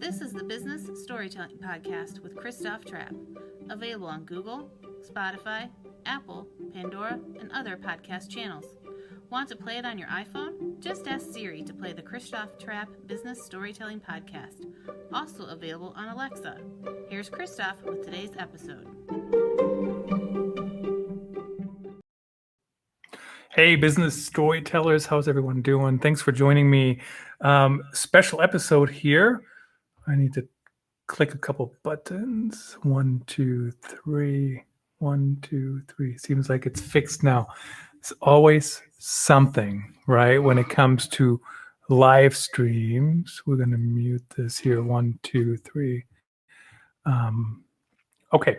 This is the Business Storytelling Podcast with Christoph Trapp, available on Google, Spotify, Apple, Pandora, and other podcast channels. Want to play it on your iPhone? Just ask Siri to play the Christoph Trapp Business Storytelling Podcast, also available on Alexa. Here's Christoph with today's episode. Hey, business storytellers, how's everyone doing? Thanks for joining me. Special episode here. I need to click a couple buttons. 1, 2, 3. 1, 2, 3. Seems like it's fixed now. It's always something, right? When it comes to live streams, we're going to mute this here. 1, 2, 3. Okay,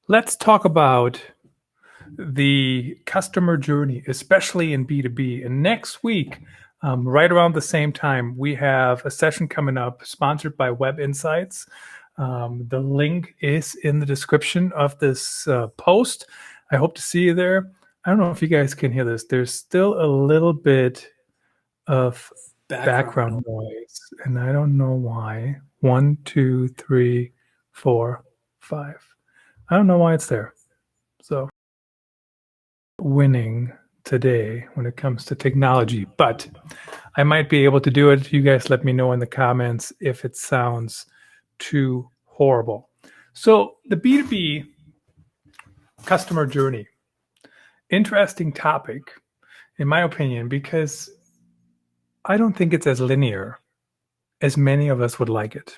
let's talk about the customer journey, especially in B2B. And next week, right around the same time, we have a session coming up sponsored by Web Insights. The link is in the description of this post. I hope to see you there. I don't know if you guys can hear this. There's still a little bit of background noise, and I don't know why. 1, 2, 3, 4, 5. I don't know why it's there. So winning today when it comes to technology, but I might be able to do it. You guys let me know in the comments if it sounds too horrible. So the B2B customer journey, interesting topic in my opinion, because I don't think it's as linear as many of us would like it.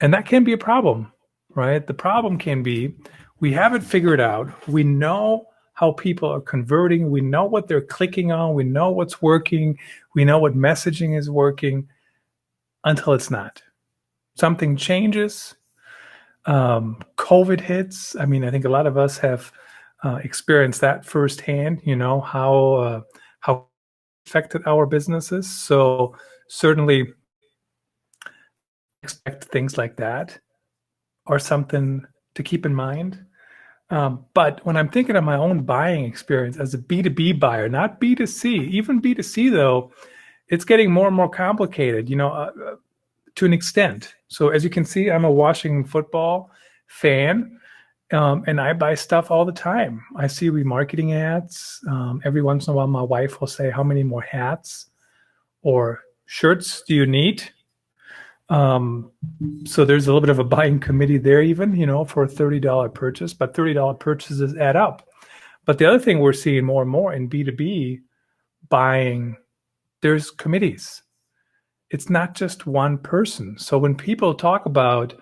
And that can be a problem, right? The problem can be we haven't figured out, we know how people are converting. We know what they're clicking on. We know what's working. We know what messaging is working until it's not. Something changes. COVID hits. I mean, I think a lot of us have experienced that firsthand, how affected our businesses. So certainly expect things like that are something to keep in mind. But when I'm thinking of my own buying experience as a B2B buyer, not B2C, even B2C though, it's getting more and more complicated, to an extent. So as you can see, I'm a Washington football fan, and I buy stuff all the time. I see remarketing ads. Every once in a while, my wife will say, how many more hats or shirts do you need? So there's a little bit of a buying committee there even, for a $30 purchase, but $30 purchases add up. But the other thing we're seeing more and more in B2B buying, there's committees. It's not just one person. So when people talk about,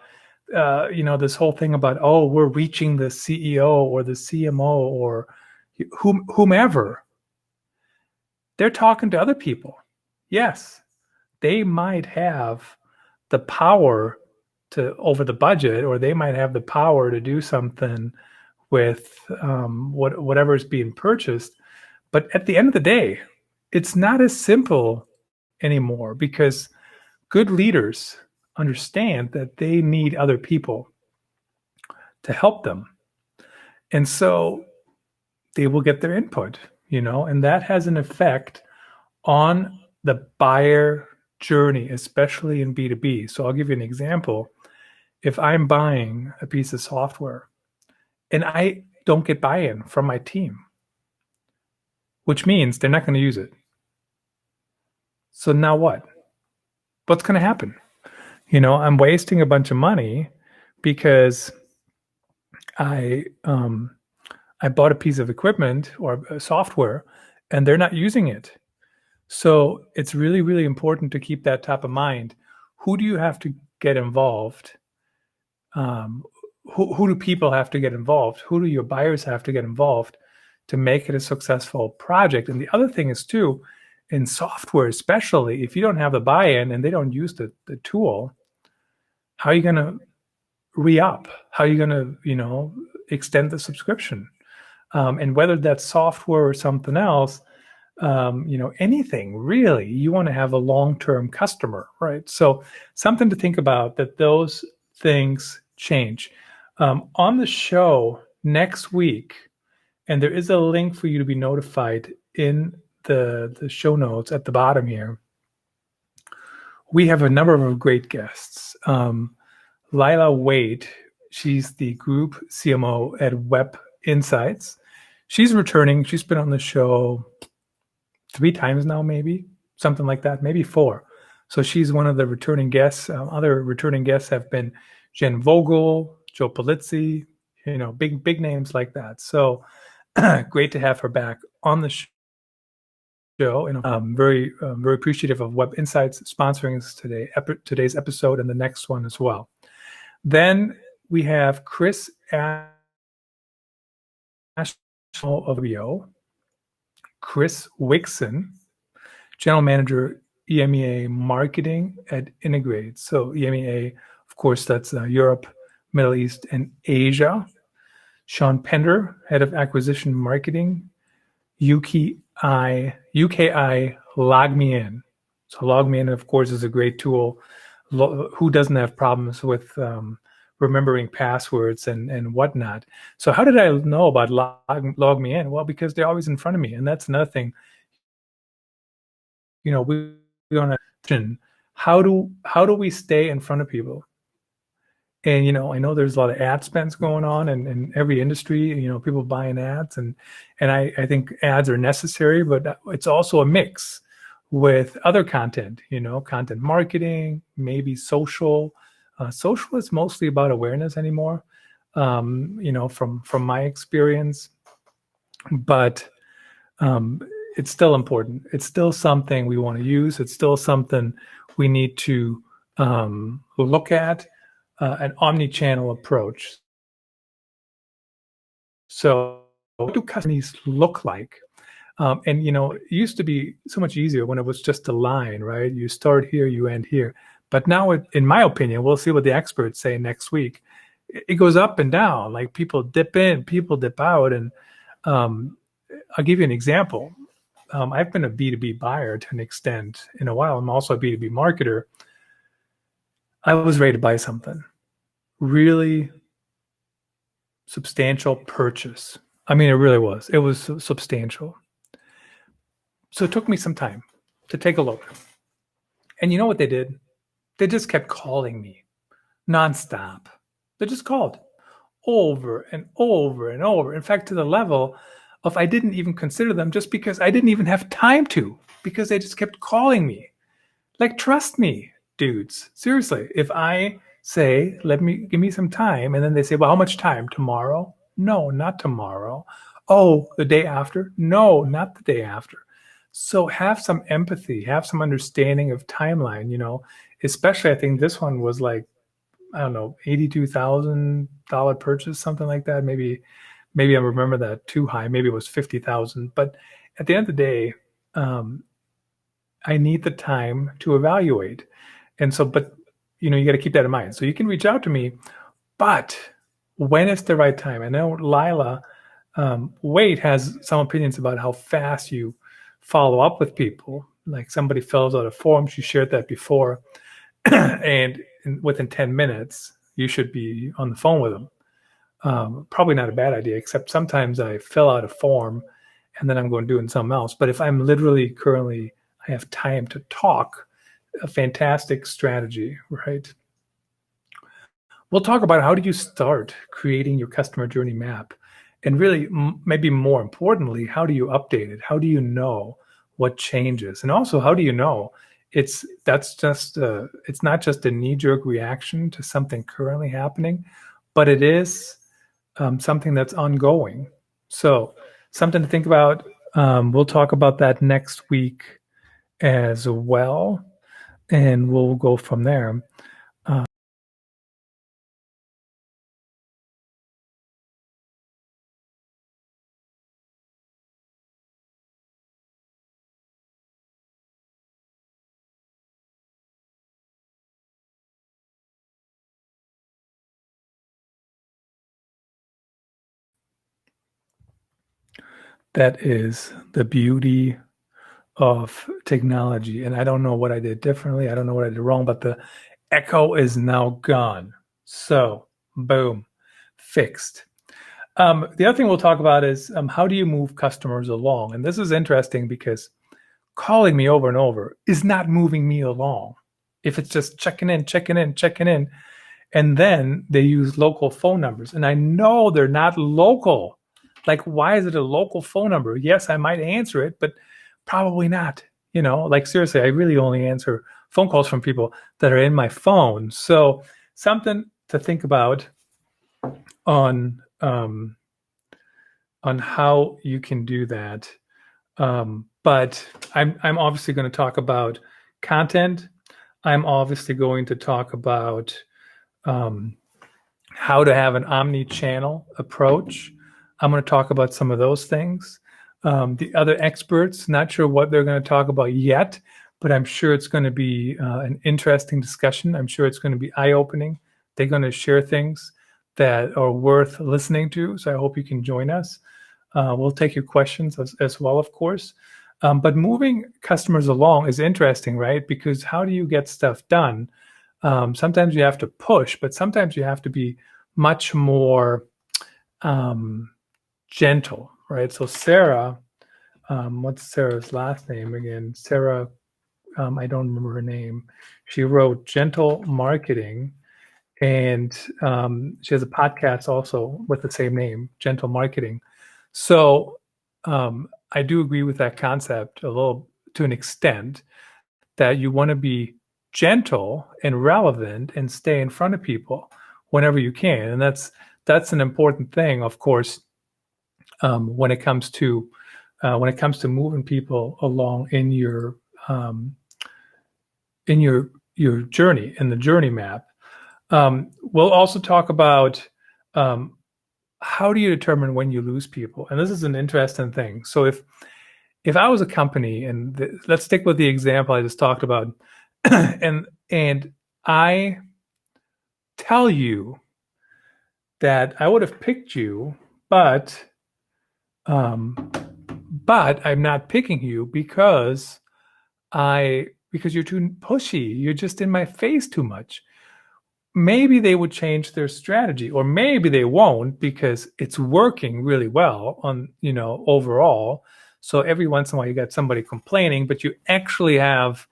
this whole thing about, we're reaching the CEO or the CMO or whomever, they're talking to other people. Yes, they might have the power to over the budget, or they might have the power to do something with whatever is being purchased. But at the end of the day, it's not as simple anymore because good leaders understand that they need other people to help them. And so they will get their input, and that has an effect on the buyer journey, especially in B2B. So I'll give you an example. If I'm buying a piece of software and I don't get buy-in from my team, which means they're not going to use it. So now what? What's going to happen? I'm wasting a bunch of money because I bought a piece of equipment or software and they're not using it. So it's really, really important to keep that top of mind. Who do you have to get involved? Who do people have to get involved? Who do your buyers have to get involved to make it a successful project? And the other thing is too, in software especially, if you don't have the buy-in and they don't use the tool, how are you going to re-up? How are you going to, extend the subscription? And whether that's software or something else, anything really, you want to have a long-term customer, right? So something to think about, that those things change. On the show next week, and there is a link for you to be notified in the show notes at the bottom here, we have a number of great guests. Lilah Waite. She's the group CMO at Web Insights. She's returning. She's been on the show 3 times now, maybe something like that, maybe 4. So she's one of the returning guests. Other returning guests have been Jen Vogel, Joe Polizzi, big names like that. So great to have her back on the show. And I'm very appreciative of Web Insights sponsoring us today's episode and the next one as well. Then we have Chris Ashley of Webeo, Chris Wickson, General Manager EMEA Marketing at Integrate. So EMEA, of course, that's Europe, Middle East, and Asia. Sean Pender, Head of Acquisition Marketing, UKI LogMeIn. So LogMeIn, of course, is a great tool. Who doesn't have problems with remembering passwords and whatnot? So how did I know about LogMeIn? Well, because they're always in front of me, and that's another thing. We're gonna how do we stay in front of people? And I know there's a lot of ad spends going on in every industry. People buying ads, and I think ads are necessary, but it's also a mix with other content. Content marketing, maybe social. Social is mostly about awareness anymore. From my experience, but it's still important. It's still something we want to use. It's still something we need to look at. An omni-channel approach. So what do customers look like? And it used to be so much easier when it was just a line, right? You start here, you end here. But now, in my opinion, we'll see what the experts say next week. It goes up and down. Like people dip in, people dip out. And I'll give you an example. I've been a B2B buyer to an extent in a while. I'm also a B2B marketer. I was ready to buy something. Really substantial purchase. I mean, it really was. It was substantial. So it took me some time to take a look. And you know what they did? They just kept calling me nonstop. They just called over and over and over. In fact, to the level of I didn't even consider them just because I didn't even have time to, because they just kept calling me. Like, trust me, dudes. Seriously, if I say, give me some time, and then they say, well, how much time? Tomorrow? No, not tomorrow. Oh, the day after? No, not the day after. So have some empathy, have some understanding of timeline, especially I think this one was like, I don't know, $82,000 purchase, something like that. Maybe I remember that too high. Maybe it was 50,000. But at the end of the day, I need the time to evaluate. And so, but you got to keep that in mind. So you can reach out to me, but when is the right time? I know Lilah Waite has some opinions about how fast you follow up with people. Like somebody fills out a form, she shared that before, and within 10 minutes, you should be on the phone with them. Probably not a bad idea, except sometimes I fill out a form and then I'm going doing something else. But if I'm literally currently, I have time to talk, a fantastic strategy, right? We'll talk about how do you start creating your customer journey map, and really, maybe more importantly, how do you update it? How do you know what changes? And also, how do you know it's not just a knee-jerk reaction to something currently happening, but it is something that's ongoing. So something to think about. We'll talk about that next week as well, and we'll go from there. That is the beauty of technology. And I don't know what I did differently. I don't know what I did wrong, but the echo is now gone. So, boom, fixed. The other thing we'll talk about is how do you move customers along? And this is interesting because calling me over and over is not moving me along. if it's just checking in, and then they use local phone numbers. And I know they're not local. Like, why is it a local phone number? Yes, I might answer it, but probably not. Like, seriously, I really only answer phone calls from people that are in my phone. So something to think about on how you can do that. But I'm obviously going to talk about content. I'm obviously going to talk about how to have an omni-channel approach. I'm going to talk about some of those things. The other experts, not sure what they're going to talk about yet, but I'm sure it's going to be an interesting discussion. I'm sure it's going to be eye-opening. They're going to share things that are worth listening to. So I hope you can join us. We'll take your questions as well, of course. But moving customers along is interesting, right? Because how do you get stuff done? Sometimes you have to push, but sometimes you have to be much more gentle, right? So Sarah, what's Sarah's last name again? Sarah, I don't remember her name. She wrote Gentle Marketing, and she has a podcast also with the same name, Gentle Marketing. So I do agree with that concept a little, to an extent, that you want to be gentle and relevant and stay in front of people whenever you can. And that's an important thing, of course, when it comes to moving people along in your journey, in the journey map. We'll also talk about how do you determine when you lose people? And this is an interesting thing. So if I was a company, and let's stick with the example I just talked about, and I tell you that I would have picked you, but I'm not picking you because you're too pushy. You're just in my face too much. Maybe they would change their strategy, or maybe they won't because it's working really well on, overall. So every once in a while you got somebody complaining, but you actually have,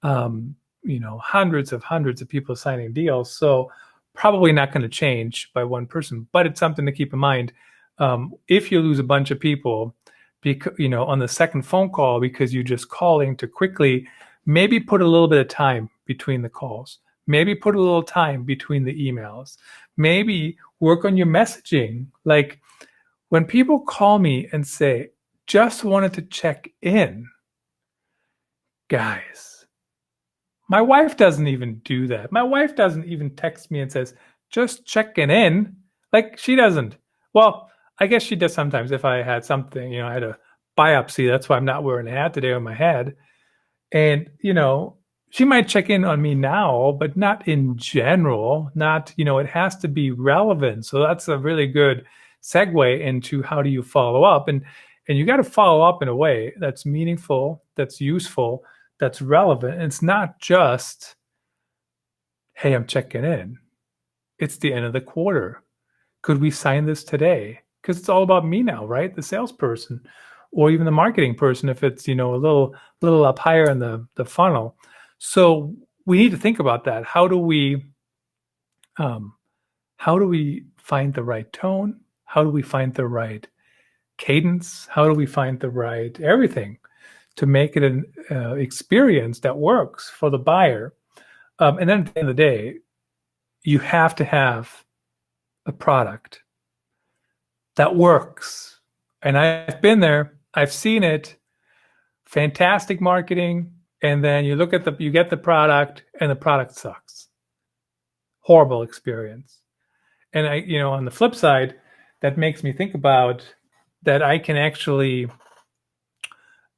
hundreds of people signing deals. So probably not going to change by one person, but it's something to keep in mind. If you lose a bunch of people, on the second phone call because you're just calling too quickly, maybe put a little bit of time between the calls. Maybe put a little time between the emails. Maybe work on your messaging. Like when people call me and say, just wanted to check in, guys, my wife doesn't even do that. My wife doesn't even text me and says, just checking in. Like she doesn't. Well, I guess she does sometimes if I had something, I had a biopsy. That's why I'm not wearing a hat today on my head. And, she might check in on me now, but not in general. Not, it has to be relevant. So that's a really good segue into how do you follow up. And you got to follow up in a way that's meaningful, that's useful, that's relevant. And it's not just, hey, I'm checking in. It's the end of the quarter. Could we sign this today? Because it's all about me now, right? The salesperson or even the marketing person, if it's, a little up higher in the funnel. So we need to think about that. How do we find the right tone? How do we find the right cadence? How do we find the right everything to make it an experience that works for the buyer? And then at the end of the day, you have to have a product that works. And I've been there. I've seen it. Fantastic marketing. And then you get the product and the product sucks. Horrible experience. And on the flip side, that makes me think about that I can actually,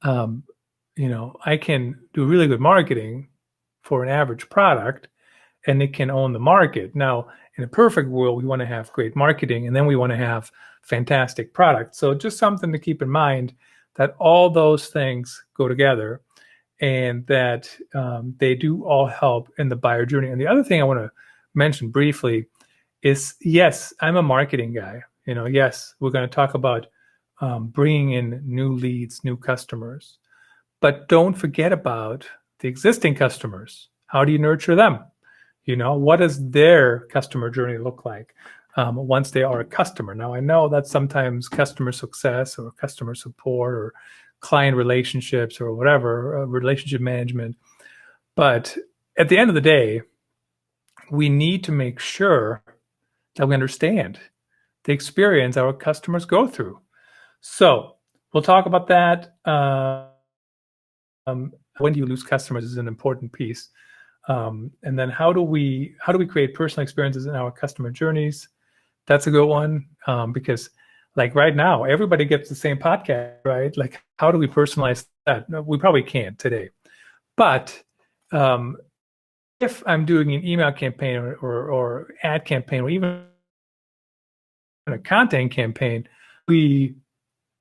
I can do really good marketing for an average product and it can own the market. Now, in a perfect world, we want to have great marketing and then we want to have fantastic products. So just something to keep in mind that all those things go together and that they do all help in the buyer journey. And the other thing I want to mention briefly is, yes, I'm a marketing guy. Yes, we're going to talk about bringing in new leads, new customers, but don't forget about the existing customers. How do you nurture them? What does their customer journey look like once they are a customer? Now, I know that sometimes customer success or customer support or client relationships or whatever, relationship management. But at the end of the day, we need to make sure that we understand the experience our customers go through. So we'll talk about that. When do you lose customers is an important piece. And then how do we create personal experiences in our customer journeys? That's a good one, because like right now, everybody gets the same podcast, right? Like, how do we personalize that? No, we probably can't today. But if I'm doing an email campaign or ad campaign or even a content campaign, we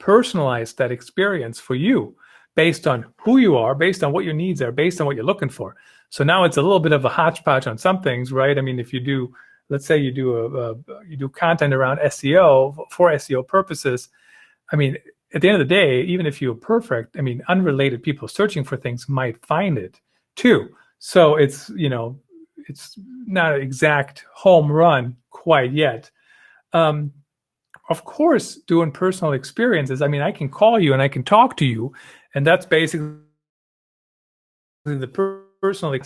personalize that experience for you based on who you are, based on what your needs are, based on what you're looking for. So now it's a little bit of a hodgepodge on some things, right? I mean, if you do, let's say you do content around SEO for SEO purposes. I mean, at the end of the day, even if you're perfect, I mean, unrelated people searching for things might find it too. So it's not an exact home run quite yet. Of course, doing personal experiences. I mean, I can call you and I can talk to you, and that's basically the personal.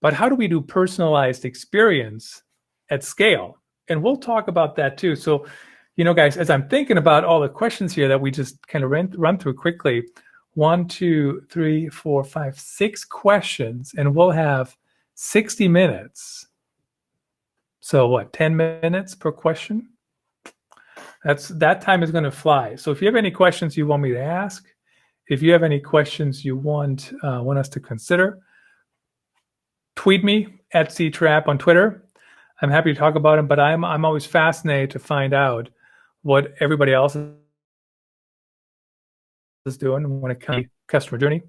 But how do we do personalized experience at scale? And we'll talk about that too. So, guys, as I'm thinking about all the questions here that we just kind of run through quickly, 1, 2, 3, 4, 5, 6 questions, and we'll have 60 minutes. So what, 10 minutes per question? That time is going to fly. So if you have any questions you want me to ask, if you have any questions you want us to consider, tweet me at ctrap on Twitter. I'm happy to talk about them, but I'm always fascinated to find out what everybody else is doing when it comes to customer journey.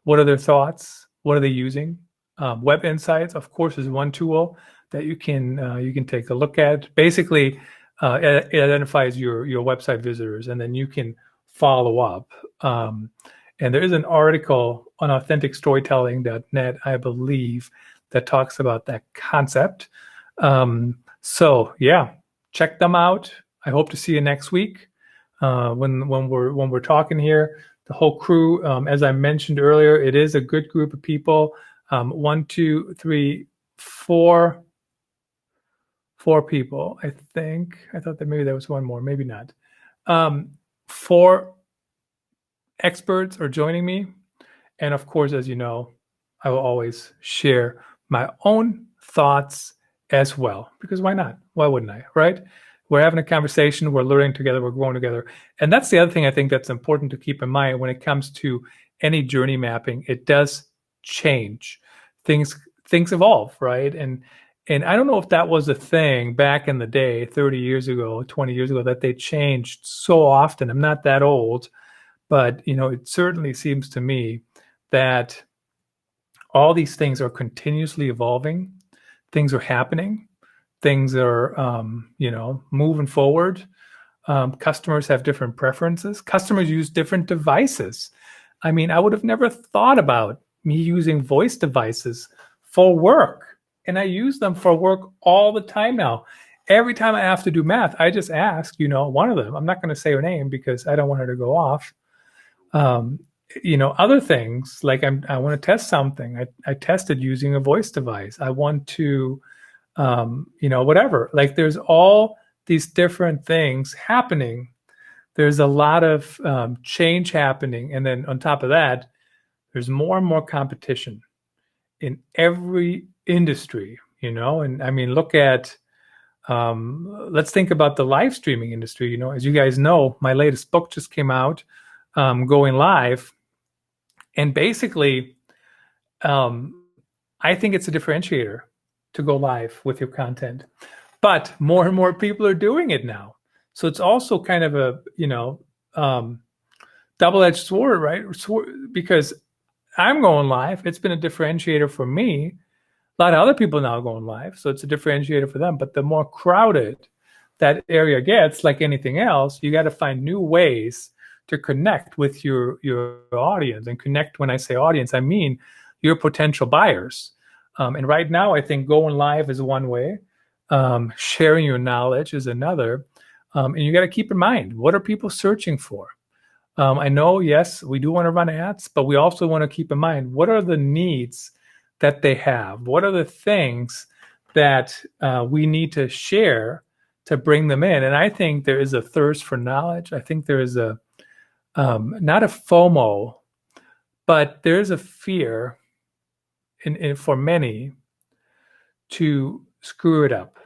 What are their thoughts? What are they using? Web Insights, of course, is one tool that you can take a look at. Basically, it identifies your website visitors, and then you can follow up. And there is an article on authenticstorytelling.net, I believe, that talks about that concept. So yeah, check them out. I hope to see you next week when we're talking here. The whole crew, as I mentioned earlier, it is a good group of people. 1, 2, 3, 4 people, I think. I thought that maybe there was one more, maybe not. 4 experts are joining me. And of course, as you know, I will always share my own thoughts as well, because why not? Why wouldn't I, right? We're having a conversation, we're learning together, we're growing together. And that's the other thing I think that's important to keep in mind when it comes to any journey mapping. It does change. Things evolve, right? And I don't know if that was a thing back in the day, 30 years ago, 20 years ago, that they changed so often. I'm not that old, but it certainly seems to me that all these things are continuously evolving. Things are happening. Things are, moving forward. Customers have different preferences. Customers use different devices. I mean, I would have never thought about me using voice devices for work. And I use them for work all the time now. Every time I have to do math, I just ask, one of them. I'm not going to say her name because I don't want her to go off. Other things, like I want to test something. I tested using a voice device. I want to, whatever. Like, there's all these different things happening. There's a lot of change happening. And then on top of that, there's more and more competition in every industry, and I mean, look at, let's think about the live streaming industry. As you guys know, my latest book just came out, Going Live. And basically, I think it's a differentiator to go live with your content, but more and more people are doing it now. So it's also kind of a, double-edged sword, right? Because I'm going live. It's been a differentiator for me. A lot of other people now going live, so it's a differentiator for them. But the more crowded that area gets, like anything else, you got to find new ways to connect with your audience. And connect, when I say audience, I mean your potential buyers. And right now, I think going live is one way. Sharing your knowledge is another. And you got to keep in mind, what are people searching for? I know, yes, we do want to run ads, but we also want to keep in mind, what are the needs that they have? What are the things that we need to share to bring them in? And I think there is a thirst for knowledge. I think there is a, not a FOMO, but there is a fear for many to screw it up.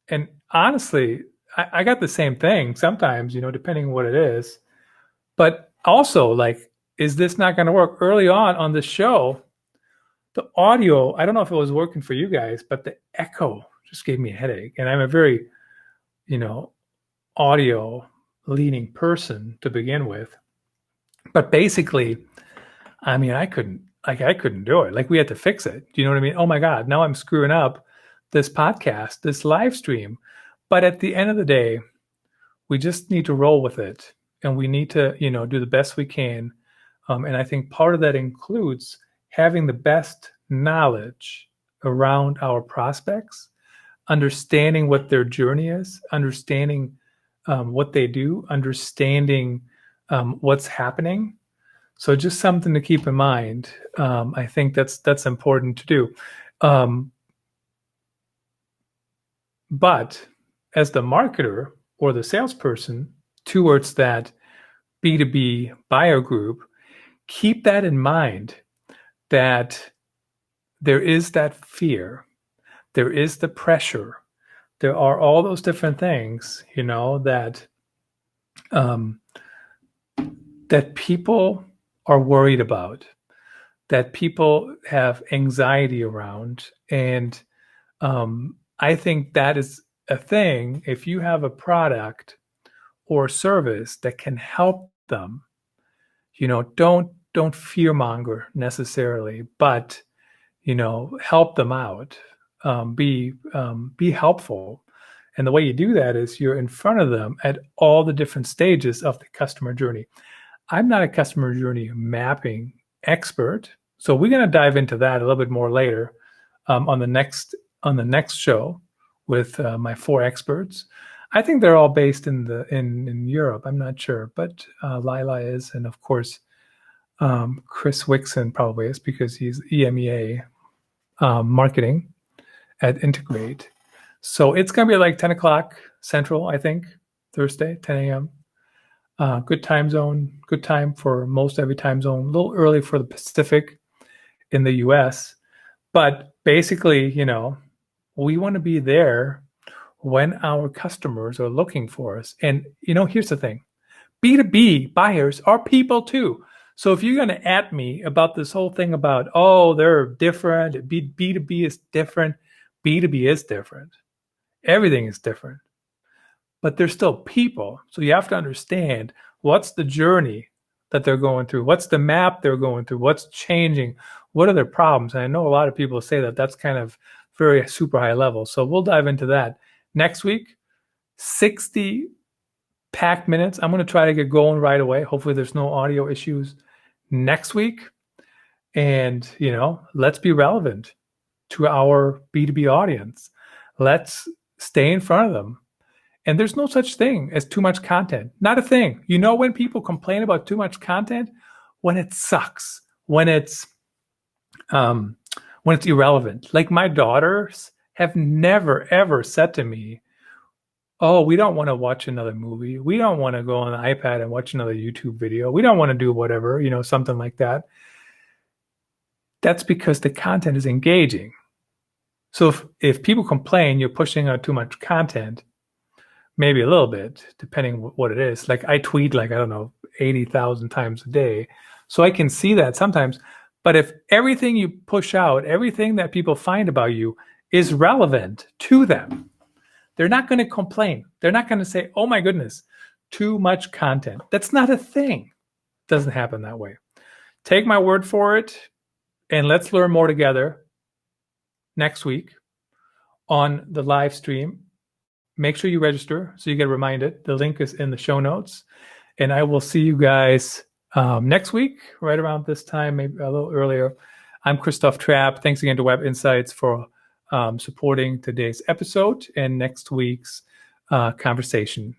And honestly, I got the same thing sometimes, depending on what it is. But also, like, is this not going to work? Early on the show, the audio, I don't know if it was working for you guys, but the echo just gave me a headache. And I'm a very, audio leaning person to begin with. But basically, I mean, I couldn't do it. Like, we had to fix it. Do you know what I mean? Oh my God, now I'm screwing up this podcast, this live stream. But at the end of the day, we just need to roll with it. And we need to, do the best we can. And I think part of that includes having the best knowledge around our prospects, understanding what their journey is, understanding what they do, understanding what's happening. So just something to keep in mind. I think that's important to do. But as the marketer or the salesperson towards that B2B buyer group, keep that in mind, that there is that fear, there is the pressure, there are all those different things, that that people are worried about, that people have anxiety around. And I think that is a thing. If you have a product or service that can help them, don't fearmonger necessarily, but help them out. Be helpful. And the way you do that is you're in front of them at all the different stages of the customer journey. I'm not a customer journey mapping expert, so we're going to dive into that a little bit more later on the next show with my 4 experts. I think they're all based in Europe. I'm not sure, but Lilah is, and of course, Chris Wickson probably is, because he's EMEA marketing at Integrate. So it's going to be like 10 o'clock Central, I think, Thursday, 10 a.m. Good time zone, good time for most every time zone, a little early for the Pacific in the US. But basically, we want to be there when our customers are looking for us. And, here's the thing. B2B buyers are people too. So if you're going to at me about this whole thing about, they're different, B2B is different, B2B is different. Everything is different. But they're still people. So you have to understand what's the journey that they're going through, what's the map they're going through, what's changing, what are their problems. And I know a lot of people say that that's kind of very super high level. So we'll dive into that next week. 60 packed minutes. I'm going to try to get going right away. Hopefully there's no audio issues next week. And, let's be relevant to our B2B audience. Let's stay in front of them. And there's no such thing as too much content. Not a thing. When people complain about too much content? When it sucks. When it's irrelevant. Like, my daughters have never, ever said to me, we don't want to watch another movie. We don't want to go on the iPad and watch another YouTube video. We don't want to do whatever, something like that. That's because the content is engaging. So if people complain you're pushing out too much content, maybe a little bit, depending what it is. Like, I tweet 80,000 times a day. So I can see that sometimes. But if everything you push out, everything that people find about you is relevant to them, they're not going to complain. They're not going to say, oh my goodness, too much content. That's not a thing. It doesn't happen that way. Take my word for it, and let's learn more together next week on the live stream. Make sure you register so you get reminded. The link is in the show notes. And I will see you guys next week, right around this time, maybe a little earlier. I'm Christoph Trapp. Thanks again to Web Insights for supporting today's episode and next week's conversation.